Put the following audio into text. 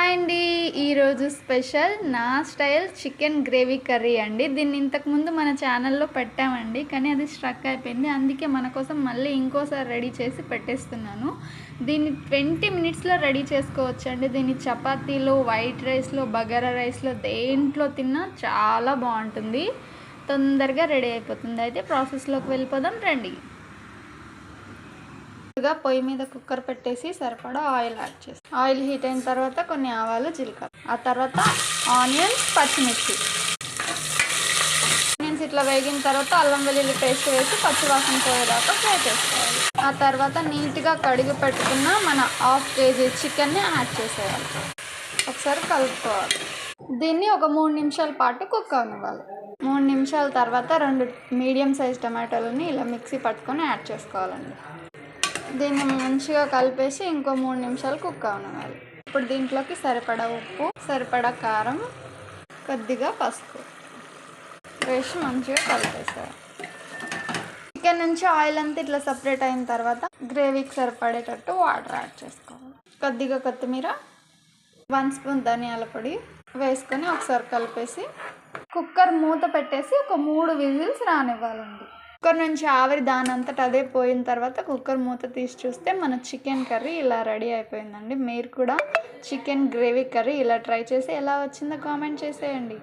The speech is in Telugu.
హాయ్ అండి. ఈరోజు స్పెషల్ నా స్టైల్ చికెన్ గ్రేవీ కర్రీ అండి. దీన్ని ఇంతకుముందు మన ఛానల్లో పెట్టామండి, కానీ అది స్ట్రక్ అయిపోయింది. అందుకే మన కోసం మళ్ళీ ఇంకోసారి రెడీ చేసి పెట్టేస్తున్నాను. దీన్ని 20 మినిట్స్లో రెడీ చేసుకోవచ్చండి. దీన్ని చపాతీలో, వైట్ రైస్లో, బగారా రైస్లో దేంట్లో తిన్నా చాలా బాగుంటుంది. తొందరగా రెడీ అయిపోతుంది. అయితే ప్రాసెస్లోకి వెళ్ళిపోదాం రండి. పొయ్యి మీద కుక్కర్ పెట్టేసి సరిపడా ఆయిల్ యాడ్ చేసి, ఆయిల్ హీట్ అయిన తర్వాత కొన్ని ఆవాలు, జీలకర్ర, ఆ తర్వాత ఆనియన్స్, పచ్చిమిర్చి. ఆనియన్స్ ఇట్లా వేగిన తర్వాత అల్లం వెల్లుల్లి పేస్ట్ వేసి పచ్చివాసన పోయేదాకా ఫ్రై చేసుకోవాలి. ఆ తర్వాత నీట్గా కడిగి పెట్టుకున్న మన 1/2 kg చికెన్ని యాడ్ చేసేయాలి. ఒకసారి కలుపుకోవాలి. దీన్ని ఒక 3 నిమిషాల పాటు కుక్ అవ్వాలి. 3 నిమిషాల తర్వాత 2 మీడియం సైజ్ టమాటోలని ఇలా మిక్సీ పట్టుకొని యాడ్ చేసుకోవాలండి. దీన్ని మంచిగా కలిపేసి ఇంకో 3 నిమిషాలు కుక్ అవ్వాలి. ఇప్పుడు దీంట్లోకి సరిపడా ఉప్పు, సరిపడా కారం, కొద్దిగా పసుపు వేసి మంచిగా కలిపేసారు. చికెన్ నుంచి ఆయిల్ అంతా ఇట్లా సపరేట్ అయిన తర్వాత గ్రేవీకి సరిపడేటట్టు వాటర్ యాడ్ చేసుకోవాలి. కొద్దిగా కొత్తిమీర, 1 స్పూన్ ధనియాల పొడి వేసుకొని ఒకసారి కలిపేసి కుక్కర్ మూత పెట్టేసి ఒక 3 విజిల్స్ రానివ్వాలండి. కుక్కర్ నుంచి ఆవిరి దానంతట అదే పోయిన తర్వాత కుక్కర్ మూత తీసి చూస్తే మన చికెన్ కర్రీ ఇలా రెడీ అయిపోయిందండి. మీరు కూడా చికెన్ గ్రేవీ కర్రీ ఇలా ట్రై చేసి ఎలా వచ్చిందో కామెంట్ చేసేయండి.